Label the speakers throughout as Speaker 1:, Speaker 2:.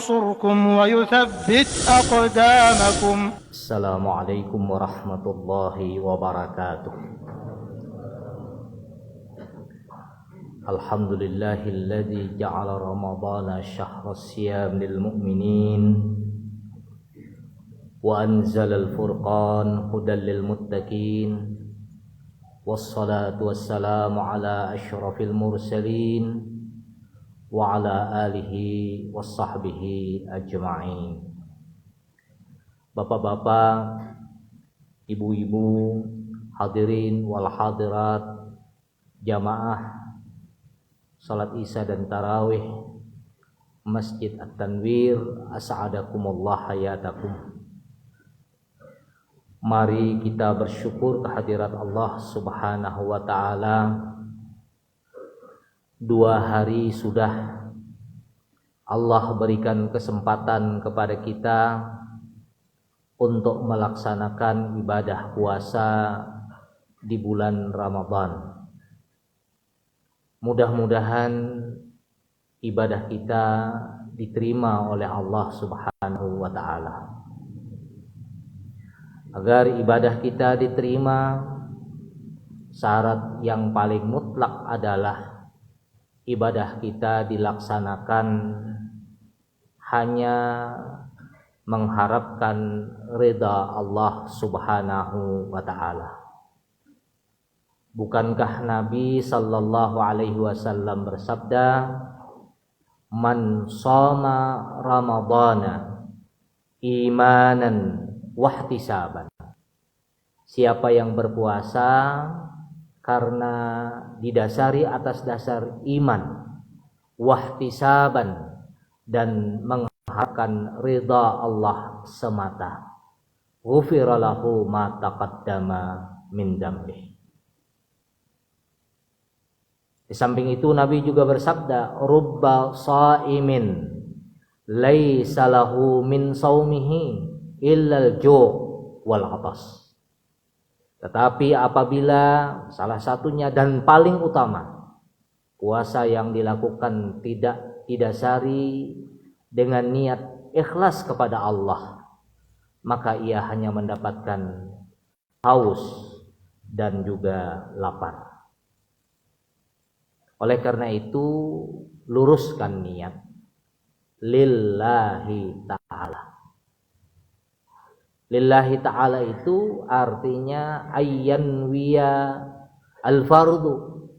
Speaker 1: ينصركم ويثبت أقدامكم.
Speaker 2: السلام عليكم ورحمة الله وبركاته. الحمد لله الذي جعل رمضان شهر الصيام للمؤمنين وأنزل الفرقان هدى للمتقين والصلاة والسلام على أشرف المرسلين وعلى آله وصحبه أجمعين. Bapak-bapak, ibu-ibu, hadirin wal hadirat, jamaah salat Isya dan Tarawih Masjid At-Tanwir, as'adakumullah hayatakum. Mari kita bersyukur kehadirat Allah Subhanahu wa ta'ala. 2 hari sudah Allah berikan kesempatan kepada kita untuk melaksanakan ibadah puasa di bulan Ramadan. Mudah-mudahan ibadah kita diterima oleh Allah Subhanahu wa ta'ala. Agar ibadah kita diterima, syarat yang paling mutlak adalah ibadah kita dilaksanakan hanya mengharapkan ridha Allah Subhanahu wa ta'ala. Bukankah Nabi sallallahu alaihi wasallam bersabda, "Man shoma Ramadhana imanan wahtisaban." Siapa yang berpuasa karena didasari atas dasar iman, wahtisaban, dan mengharapkan ridha Allah semata, ghufira lahu ma taqaddama min dzambi. Di samping itu Nabi juga bersabda, rubba shaimin laisa lahu min saumihi illal ju' wal 'atas. Tetapi apabila salah satunya dan paling utama, puasa yang dilakukan tidak didasari dengan niat ikhlas kepada Allah, maka ia hanya mendapatkan haus dan juga lapar. Oleh karena itu, luruskan niat lillahi ta'ala. Lillahi ta'ala itu artinya ayyan wiya al-fardu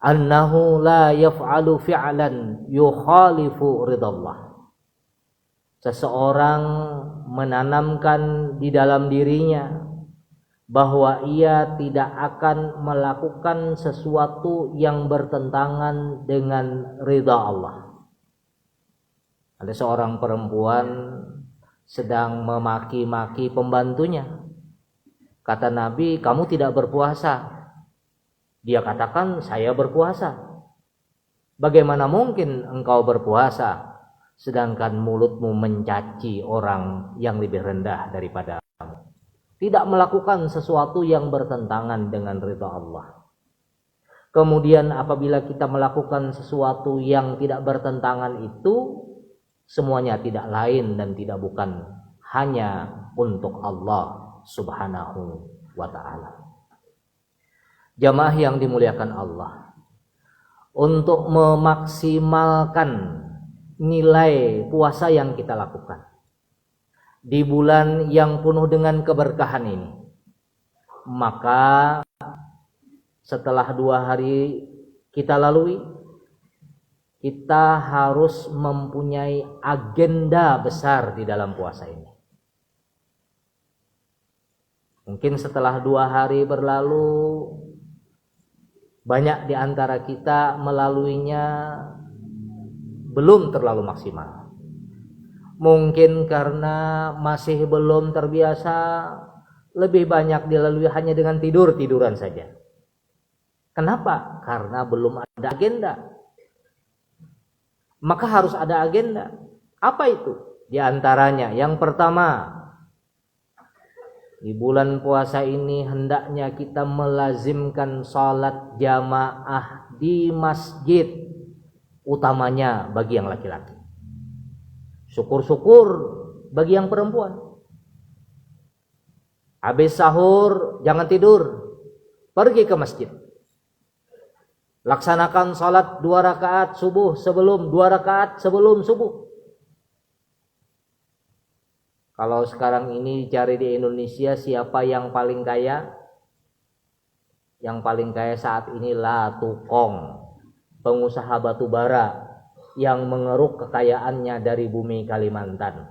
Speaker 2: annahu la yaf'alu fi'lan yukhalifu ridallah. Seseorang menanamkan di dalam dirinya bahwa ia tidak akan melakukan sesuatu yang bertentangan dengan ridha Allah. Ada seorang perempuan sedang memaki-maki pembantunya. Kata Nabi, "Kamu tidak berpuasa." Dia katakan, "Saya berpuasa." "Bagaimana mungkin engkau berpuasa sedangkan mulutmu mencaci orang yang lebih rendah daripada kamu? Tidak melakukan sesuatu yang bertentangan dengan ridha Allah." Kemudian apabila kita melakukan sesuatu yang tidak bertentangan itu, semuanya tidak lain dan tidak bukan hanya untuk Allah Subhanahu wa ta'ala. Jamaah yang dimuliakan Allah, untuk memaksimalkan nilai puasa yang kita lakukan di bulan yang penuh dengan keberkahan ini, maka setelah 2 hari kita lalui, kita harus mempunyai agenda besar di dalam puasa ini. Mungkin setelah 2 hari berlalu, banyak di antara kita melaluinya belum terlalu maksimal. Mungkin karena masih belum terbiasa, lebih banyak dilalui hanya dengan tiduran saja. Kenapa? Karena belum ada agenda. Maka harus ada agenda. Apa itu? Di antaranya, yang pertama, di bulan puasa ini hendaknya kita melazimkan salat jamaah di masjid, utamanya bagi yang laki-laki. Syukur-syukur bagi yang perempuan. Habis sahur jangan tidur, pergi ke masjid. Laksanakan salat 2 rakaat subuh sebelum 2 rakaat sebelum subuh. Kalau sekarang ini cari di Indonesia siapa yang paling kaya? Yang paling kaya saat ini Latukong, pengusaha batu bara yang mengeruk kekayaannya dari bumi Kalimantan.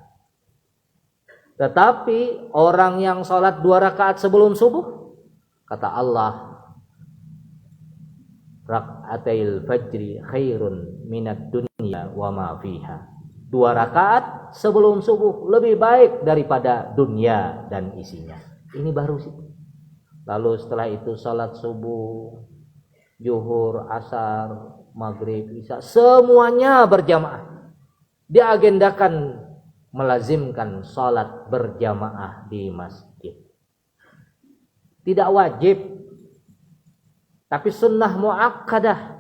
Speaker 2: Tetapi orang yang sholat 2 rakaat sebelum subuh, kata Allah, rak'atail fajri khairun minad dunya wa ma fiha. 2 rakaat sebelum subuh lebih baik daripada dunia dan isinya. Ini baru sih. Lalu setelah itu salat subuh, zuhur, asar, maghrib, isya, semuanya berjamaah. Diagendakan melazimkan salat berjamaah di masjid. Tidak wajib, tapi sunnah muakkadah.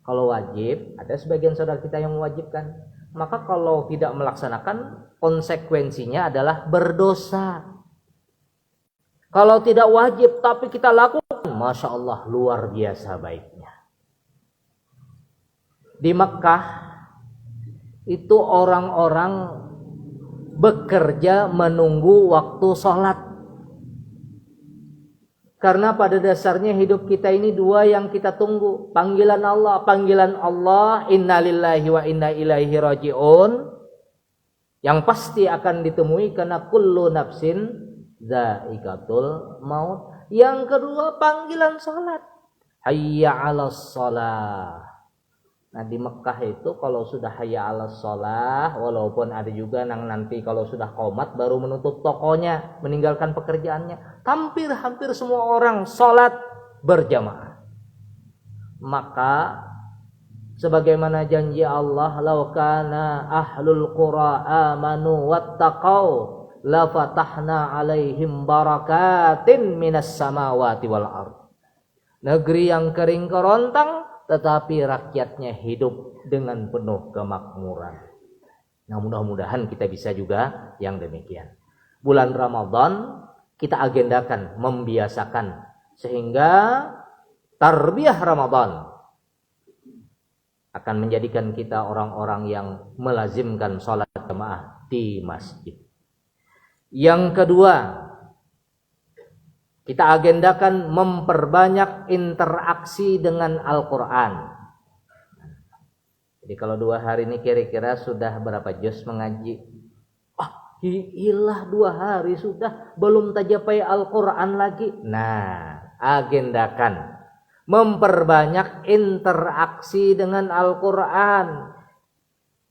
Speaker 2: Kalau wajib, ada sebagian saudara kita yang mewajibkan. Maka kalau tidak melaksanakan, konsekuensinya adalah berdosa. Kalau tidak wajib tapi kita lakukan, Masya Allah, luar biasa baiknya. Di Mekah itu orang-orang bekerja menunggu waktu sholat. Karena pada dasarnya hidup kita ini 2 yang kita tunggu. Panggilan Allah, inna lillahi wa inna ilaihi raji'un, yang pasti akan ditemui karena kullu nafsin dha'iqatul maut. Yang kedua panggilan salat, hayya 'alas shalah. Nah di Mekah itu kalau sudah hayya 'alas shalah, walaupun ada juga yang nanti kalau sudah qomat baru menutup tokonya, meninggalkan pekerjaannya, hampir semua orang salat berjamaah. Maka sebagaimana janji Allah, law kana ahlul qura amanu wattaqau la fatahna 'alaihim barakatin minas samawati wal ardh. Negeri yang kering kerontang tetapi rakyatnya hidup dengan penuh kemakmuran. Nah, mudah-mudahan kita bisa juga yang demikian. Bulan Ramadan kita agendakan, membiasakan, sehingga tarbiyah Ramadan akan menjadikan kita orang-orang yang melazimkan sholat jamaah di masjid. Yang kedua, kita agendakan memperbanyak interaksi dengan Al-Quran. Jadi kalau 2 hari ini kira-kira sudah berapa juz mengaji? Ilah 2 hari sudah belum tajapai Al-Quran lagi. Nah, agendakan memperbanyak interaksi dengan Al-Quran.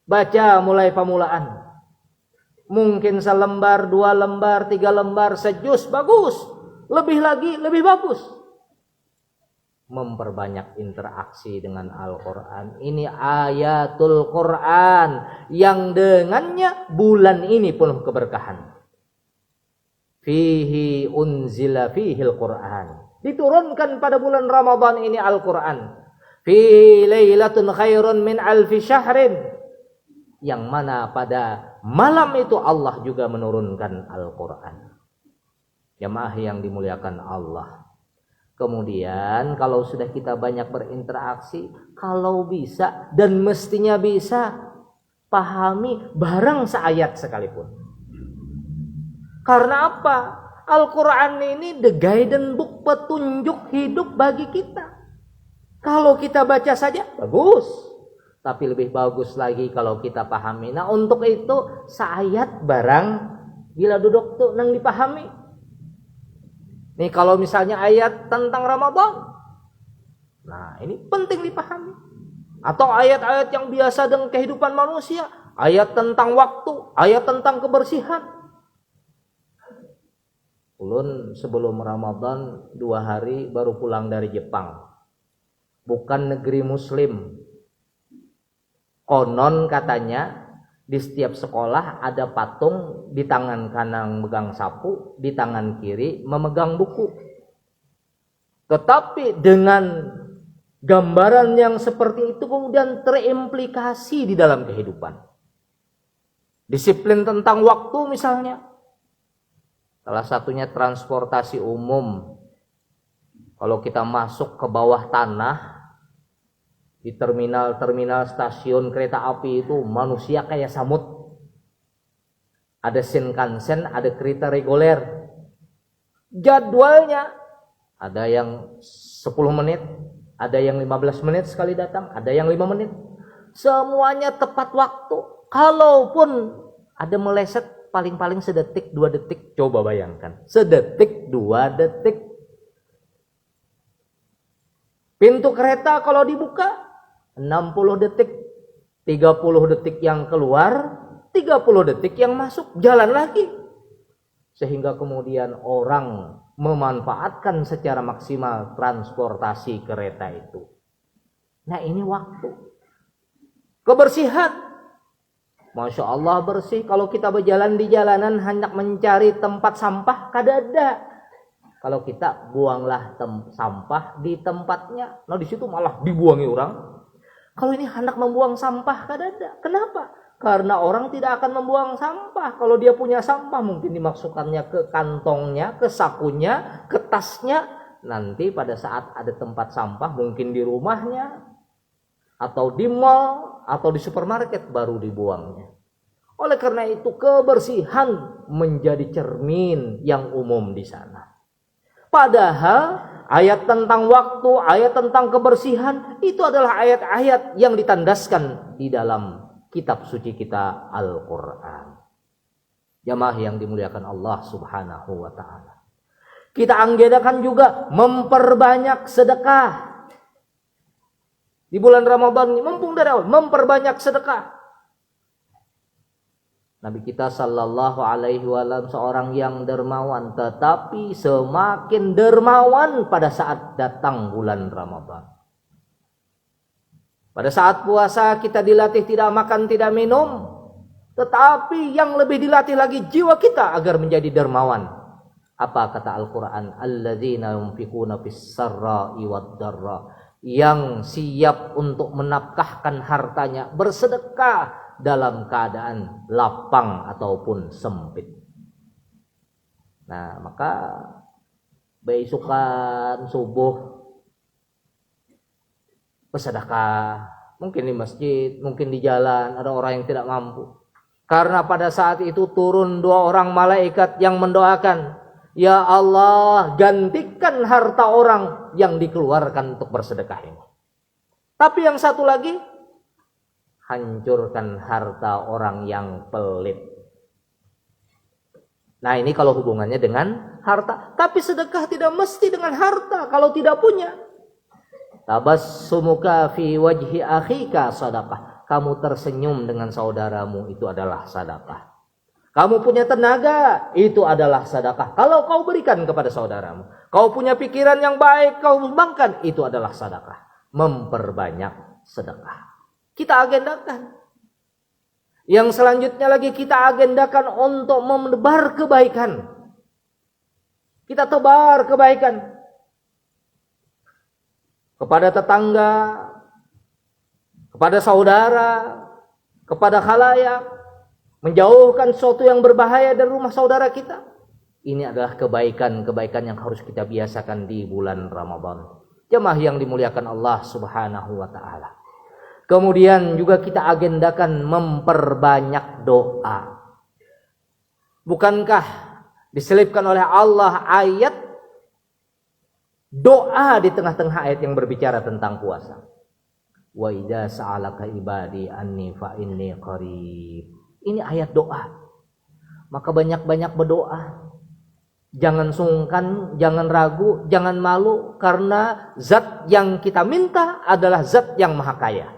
Speaker 2: Baca mulai pamulaan. Mungkin selembar, 2 lembar, 3 lembar, sejuz, bagus. Lebih lagi, lebih bagus. Memperbanyak interaksi dengan Al-Quran. Ini ayatul Quran yang dengannya bulan ini penuh keberkahan. Fihi unzila fihil Quran. Diturunkan pada bulan Ramadan ini Al-Quran. Fi lailatun khairun min alfi syahrin. Yang mana pada malam itu Allah juga menurunkan Al-Quran. Jamaah yang dimuliakan Allah. Kemudian kalau sudah kita banyak berinteraksi, kalau bisa dan mestinya bisa, pahami barang seayat sekalipun. Karena apa? Al-Quran ini the guidance book, petunjuk hidup bagi kita. Kalau kita baca saja, bagus. Tapi lebih bagus lagi kalau kita pahami. Nah untuk itu, seayat barang bila duduk tuh nang dipahami. Nih kalau misalnya ayat tentang Ramadan, nah ini penting dipahami. Atau ayat-ayat yang biasa dengan kehidupan manusia, ayat tentang waktu, ayat tentang kebersihan. Ulun sebelum Ramadan 2 hari baru pulang dari Jepang. Bukan negeri muslim. Konon katanya di setiap sekolah ada patung, di tangan kanan megang sapu, di tangan kiri memegang buku. Tetapi dengan gambaran yang seperti itu kemudian terimplikasi di dalam kehidupan. Disiplin tentang waktu misalnya. Salah satunya transportasi umum. Kalau kita masuk ke bawah tanah, di terminal-terminal stasiun kereta api itu manusia kayak samut. Ada Shinkansen, ada kereta reguler. Jadwalnya ada yang 10 menit, ada yang 15 menit sekali datang, ada yang 5 menit. Semuanya tepat waktu. Kalaupun ada meleset paling-paling sedetik, 2 detik, coba bayangkan. Sedetik, 2 detik. Pintu kereta kalau dibuka 60 detik, 30 detik yang keluar, 30 detik yang masuk, jalan lagi. Sehingga kemudian orang memanfaatkan secara maksimal transportasi kereta itu. Nah, ini waktu. Kebersihan. Masya Allah bersih. Kalau kita berjalan di jalanan hendak mencari tempat sampah, kadada. Kalau kita buanglah sampah di tempatnya, nah di situ malah dibuangi orang. Kalau ini hendak membuang sampah, kadada. Kenapa? Karena orang tidak akan membuang sampah. Kalau dia punya sampah mungkin dimasukkannya ke kantongnya, ke sakunya, ke tasnya. Nanti pada saat ada tempat sampah mungkin di rumahnya, atau di mall, atau di supermarket baru dibuangnya. Oleh karena itu kebersihan menjadi cermin yang umum di sana. Padahal ayat tentang waktu, ayat tentang kebersihan itu adalah ayat-ayat yang ditandaskan di dalam kitab suci kita Al-Quran. Jamaah yang dimuliakan Allah Subhanahu wa ta'ala. Kita anggedakan juga memperbanyak sedekah. Di bulan Ramadan ini mumpung dari awal memperbanyak sedekah. Nabi kita sallallahu alaihi wasallam seorang yang dermawan, tetapi semakin dermawan pada saat datang bulan Ramadan. Pada saat puasa kita dilatih tidak makan, tidak minum. Tetapi yang lebih dilatih lagi jiwa kita agar menjadi dermawan. Apa kata Al-Quran? Alladzina yunfikuna fis sarra'i wad darra. Yang siap untuk menafkahkan hartanya, bersedekah dalam keadaan lapang ataupun sempit. Nah, maka beisukan subuh bersedekah, mungkin di masjid, mungkin di jalan, ada orang yang tidak mampu. Karena pada saat itu turun 2 orang malaikat yang mendoakan, ya Allah, gantikan harta orang yang dikeluarkan untuk bersedekah ini. Tapi yang satu lagi, hancurkan harta orang yang pelit. Nah, ini kalau hubungannya dengan harta. Tapi sedekah tidak mesti dengan harta kalau tidak punya. Tabassumuka fi wajhi akhika sadaqah. Kamu tersenyum dengan saudaramu itu adalah sedekah. Kamu punya tenaga, itu adalah sedekah. Kalau kau berikan kepada saudaramu. Kau punya pikiran yang baik, kau sumbangkan, itu adalah sedekah. Memperbanyak sedekah. Kita agendakan. Yang selanjutnya lagi kita agendakan untuk menebar kebaikan. Kita tebar kebaikan. Kepada tetangga, kepada saudara, kepada khalayak, menjauhkan sesuatu yang berbahaya dari rumah saudara kita. Ini adalah kebaikan-kebaikan yang harus kita biasakan di bulan Ramadan. Jemaah yang dimuliakan Allah Subhanahu wa ta'ala. Kemudian juga kita agendakan memperbanyak doa. Bukankah diselipkan oleh Allah ayat doa di tengah-tengah ayat yang berbicara tentang puasa? Wa idza sa'alaka ibadi anni fa inni qarib. Ini ayat doa. Maka banyak-banyak berdoa. Jangan sungkan, jangan ragu, jangan malu, karena zat yang kita minta adalah zat yang maha kaya.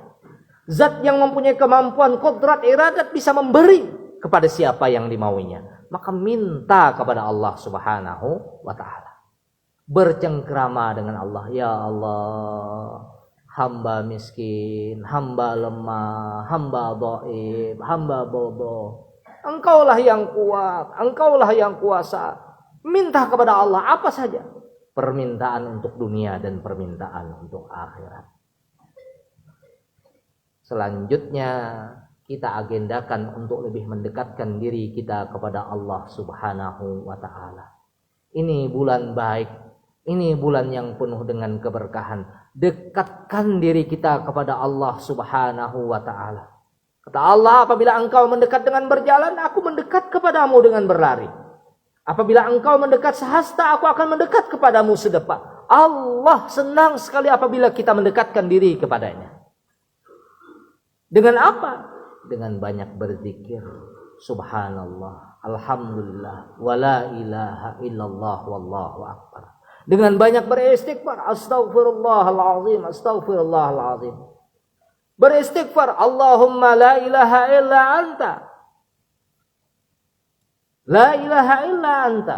Speaker 2: Zat yang mempunyai kemampuan, kodrat, iradat, bisa memberi kepada siapa yang dimauinya. Maka minta kepada Allah Subhanahu wa ta'ala. Bercengkrama dengan Allah. Ya Allah, hamba miskin, hamba lemah, hamba dhaif, hamba bodoh. Engkaulah yang kuat, engkaulah yang kuasa. Minta kepada Allah apa saja. Permintaan untuk dunia dan permintaan untuk akhirat. Selanjutnya kita agendakan untuk lebih mendekatkan diri kita kepada Allah Subhanahu wa taala. Ini bulan baik, ini bulan yang penuh dengan keberkahan. Dekatkan diri kita kepada Allah Subhanahu wa taala. Kata Allah, apabila engkau mendekat dengan berjalan, aku mendekat kepadamu dengan berlari. Apabila engkau mendekat sehasta, aku akan mendekat kepadamu sedepak. Allah senang sekali apabila kita mendekatkan diri kepadanya. Dengan apa? Dengan banyak berzikir. Subhanallah, alhamdulillah, wala ilaha illallah, wallahu akbar. Dengan banyak beristighfar, astaghfirullahalazim, astaghfirullahalazim. Beristighfar, Allahumma la ilaha illa anta. La ilaha illa anta.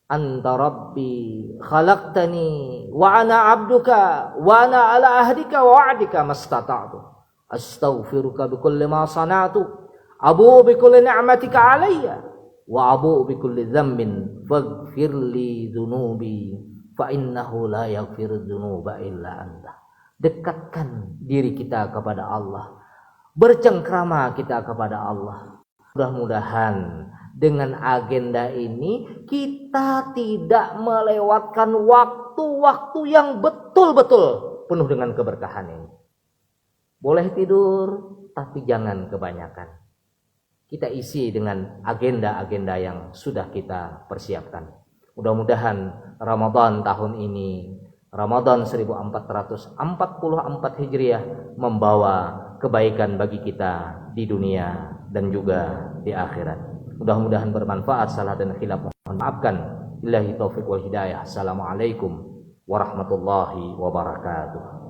Speaker 2: Anta rabbi khalaqtani wa ana abduka wa ana ala ahdika wa wa'dika mastata'tu. Astaghfiruka bikulli ma sana'tu. Abu bikulli ni'matika alayya wa abu bikulli dhanbin faghfir li dhunubi fa innahu la yaghfiru dhunuba illa anta. Dekatkan diri kita kepada Allah, bercengkrama kita kepada Allah. Mudah-mudahan dengan agenda ini kita tidak melewatkan waktu-waktu yang betul-betul penuh dengan keberkahan ini. Boleh tidur, tapi jangan kebanyakan. Kita isi dengan agenda-agenda yang sudah kita persiapkan. Mudah-mudahan Ramadan tahun ini, Ramadan 1444 Hijriah, membawa kebaikan bagi kita di dunia dan juga di akhirat. Mudah-mudahan bermanfaat. Salah dan khilaf mohon maafkan. Billahi taufiq wal hidayah. Assalamualaikum warahmatullahi wabarakatuh.